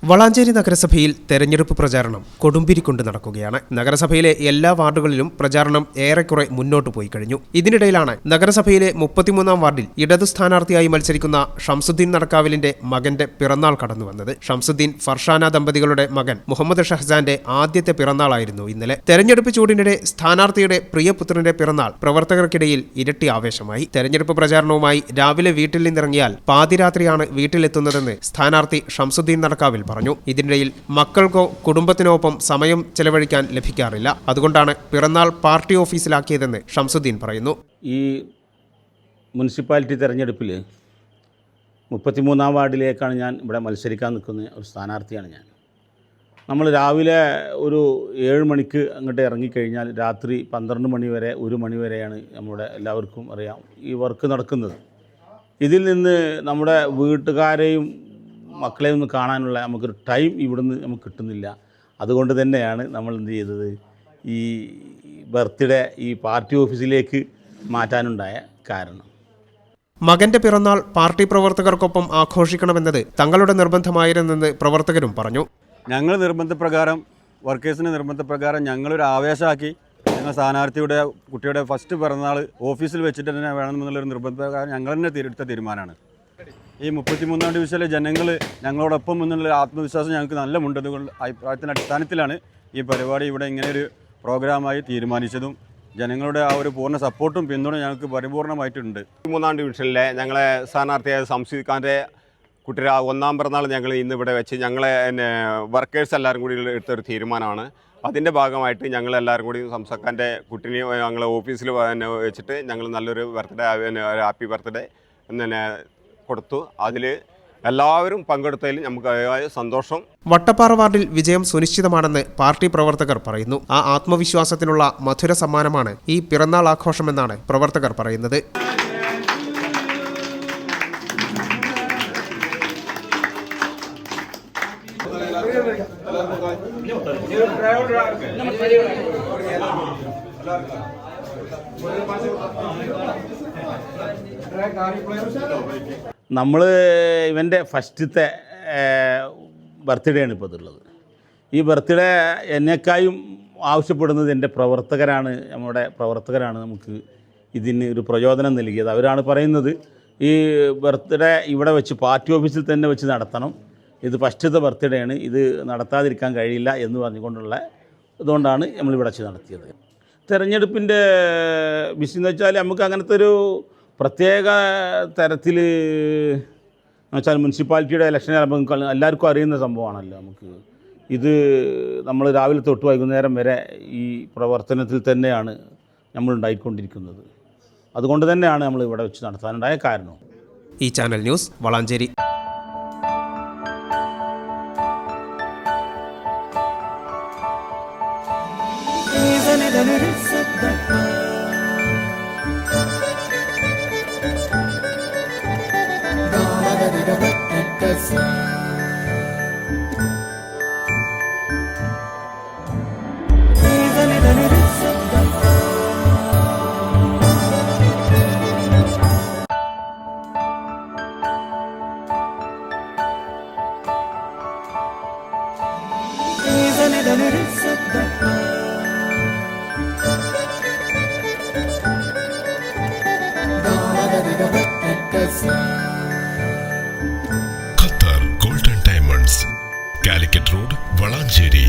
വളാഞ്ചേരി നഗരസഭയിൽ തെരഞ്ഞെടുപ്പ് പ്രചാരണം കൊടുമ്പിരിക്കൊണ്ട് നടക്കുകയാണ്. നഗരസഭയിലെ എല്ലാ വാർഡുകളിലും പ്രചാരണം ഏറെക്കുറെ മുന്നോട്ട് പോയി കഴിഞ്ഞു. ഇതിനിടയിലാണ് നഗരസഭയിലെ 33-ാം വാർഡിൽ ഇടതു സ്ഥാനാർത്ഥിയായി മത്സരിക്കുന്ന ഷംസുദ്ദീൻ നടക്കാവിലിന്റെ മകന്റെ പിറന്നാൾ കടന്നുവന്നത്. ഷംസുദ്ദീൻ ഫർഷാന ദമ്പതികളുടെ മകൻ മുഹമ്മദ് ഷഹ്സാന്റെ ആദ്യത്തെ പിറന്നാളായിരുന്നു ഇന്നലെ. തെരഞ്ഞെടുപ്പ് ചൂടിനിടെ സ്ഥാനാർത്ഥിയുടെ പ്രിയപുത്രന്റെ പിറന്നാൾ പ്രവർത്തകർക്കിടയിൽ ഇരട്ടി ആവേശമായി. തെരഞ്ഞെടുപ്പ് പ്രചാരണവുമായി രാവിലെ വീട്ടിൽ നിന്നിറങ്ങിയാൽ പാതിരാത്രിയാണ് വീട്ടിലെത്തുന്നതെന്ന് സ്ഥാനാർത്ഥി ഷംസുദ്ദീൻ നടക്കാവിൽ പറഞ്ഞു. ഇതിനിടയിൽ മക്കൾക്കോ കുടുംബത്തിനൊപ്പം സമയം ചെലവഴിക്കാൻ ലഭിക്കാറില്ല. അതുകൊണ്ടാണ് പിറന്നാൾ പാർട്ടി ഓഫീസിലാക്കിയതെന്ന് ഷംസുദ്ദീൻ പറയുന്നു. ഈ മുനിസിപ്പാലിറ്റി തെരഞ്ഞെടുപ്പിൽ 33-ാം വാർഡിലേക്കാണ് ഞാൻ ഇവിടെ മത്സരിക്കാൻ നിൽക്കുന്ന ഒരു സ്ഥാനാർത്ഥിയാണ് ഞാൻ. നമ്മൾ രാവിലെ ഒരു 7 മണിക്ക് അങ്ങോട്ട് ഇറങ്ങിക്കഴിഞ്ഞാൽ രാത്രി 12 മണി വരെ 1 മണി വരെയാണ് നമ്മുടെ എല്ലാവർക്കും അറിയാം ഈ വർക്ക് നടക്കുന്നത്. ഇതിൽ നിന്ന് നമ്മുടെ വീട്ടുകാരെയും മക്കളെ ഒന്ന് കാണാനുള്ള നമുക്കൊരു ടൈം ഇവിടുന്ന് നമുക്ക് കിട്ടുന്നില്ല. അതുകൊണ്ട് തന്നെയാണ് നമ്മൾ എന്ത് ചെയ്തത്, ഈ ബർത്ത്ഡേ ഈ പാർട്ടി ഓഫീസിലേക്ക് മാറ്റാനുണ്ടായ കാരണം. മകന്റെ പിറന്നാൾ പാർട്ടി പ്രവർത്തകർക്കൊപ്പം ആഘോഷിക്കണമെന്നത് തങ്ങളുടെ നിർബന്ധമായിരുന്നെന്ന് പ്രവർത്തകരും പറഞ്ഞു. ഞങ്ങൾ നിർബന്ധപ്രകാരം, വർക്കേഴ്സിൻ്റെ നിർബന്ധപ്രകാരം ഞങ്ങളൊരു ആവേശമാക്കി ഞങ്ങൾ സ്ഥാനാർത്ഥിയുടെ കുട്ടിയുടെ ഫസ്റ്റ് പിറന്നാൾ ഓഫീസിൽ വെച്ചിട്ട് തന്നെ വേണമെന്നുള്ളൊരു നിർബന്ധപ്രകാരം ഞങ്ങൾ തന്നെ എടുത്ത തീരുമാനമാണ്. ഈ 33-ാം ഡിവിഷനിലെ ജനങ്ങൾ ഞങ്ങളോടൊപ്പം എന്നുള്ള ആത്മവിശ്വാസം ഞങ്ങൾക്ക് നല്ല ഉണ്ട്. അതുകൊണ്ട് അഭിപ്രായത്തിൻ്റെ അടിസ്ഥാനത്തിലാണ് ഈ പരിപാടി ഇവിടെ ഇങ്ങനെയൊരു പ്രോഗ്രാമായി തീരുമാനിച്ചതും ജനങ്ങളുടെ ആ ഒരു പൂർണ്ണ സപ്പോർട്ടും പിന്തുണ ഞങ്ങൾക്ക് പരിപൂർണമായിട്ടുണ്ട്. 33-ാം ഡിവിഷനിലെ ഞങ്ങളെ സ്ഥാനാർത്ഥിയായ ഷംസുദ്ദീൻ ഖാൻ്റെ കുട്ടിയുടെ 1-ാം പിറന്നാൾ ഞങ്ങൾ ഇന്ന് ഇവിടെ വെച്ച് ഞങ്ങളെ വർക്കേഴ്സ് എല്ലാവരും കൂടി എടുത്തൊരു തീരുമാനമാണ്. അതിൻ്റെ ഭാഗമായിട്ട് ഞങ്ങളെല്ലാവരും കൂടി ഷംസുദ്ദീൻ്റെ കുട്ടിനെ ഞങ്ങൾ ഓഫീസിൽ വെച്ചിട്ട് ഞങ്ങൾ നല്ലൊരു ബർത്ത്ഡേ ഹാപ്പി ബർത്ത്ഡേ പിന്നെ കൊടുത്തു. അതിൽ എല്ലാവരും പങ്കെടുത്തതിൽ നമുക്ക് സന്തോഷം. വട്ടപ്പാറ വാർഡിൽ വിജയം സുനിശ്ചിതമാണെന്ന് പാർട്ടി പ്രവർത്തകർ പറയുന്നു. ആ ആത്മവിശ്വാസത്തിനുള്ള മധുര സമ്മാനമാണ് ഈ പിറന്നാൾ ആഘോഷമെന്നാണ് പ്രവർത്തകർ പറയുന്നത്. നമ്മൾ ഇവൻ്റെ ഫസ്റ്റത്തെ ബർത്ത്ഡേ ആണ് ഇപ്പോൾ ഇതുള്ളത്. ഈ ബർത്ത്ഡേ എന്നെക്കായും ആവശ്യപ്പെടുന്നത് എൻ്റെ പ്രവർത്തകരാണ്. നമ്മുടെ പ്രവർത്തകരാണ് നമുക്ക് ഇതിന് ഒരു പ്രചോദനം നൽകിയത്. അവരാണ് പറയുന്നത് ഈ ബർത്ത്ഡേ ഇവിടെ വെച്ച് പാർട്ടി ഓഫീസിൽ തന്നെ വെച്ച് നടത്തണം, ഇത് ഫസ്റ്റത്തെ ബർത്ത്ഡേ ആണ്, ഇത് നടത്താതിരിക്കാൻ കഴിയില്ല എന്ന് പറഞ്ഞുകൊണ്ടുള്ള ഇതുകൊണ്ടാണ് നമ്മളിവിടെ വെച്ച് നടത്തിയത്. തെരഞ്ഞെടുപ്പിൻ്റെ വിഷയം എന്ന് വെച്ചാൽ നമുക്ക് അങ്ങനത്തെ ഒരു പ്രത്യേക തരത്തിൽ എന്ന് വെച്ചാൽ മുനിസിപ്പാലിറ്റിയുടെ ഇലക്ഷൻ നമുക്ക് എല്ലാവർക്കും അറിയുന്ന സംഭവമാണല്ലോ. നമുക്ക് ഇത് നമ്മൾ രാവിലെ തൊട്ട് വൈകുന്നേരം വരെ ഈ പ്രവർത്തനത്തിൽ തന്നെയാണ് നമ്മൾ ഉണ്ടായിക്കൊണ്ടിരിക്കുന്നത്. അതുകൊണ്ട് തന്നെയാണ് നമ്മൾ ഇവിടെ വെച്ച് നടത്താനുണ്ടായ കാരണം. ഈ channel news Valanchery. Qatar golden diamonds, Calicut road, Valanchery.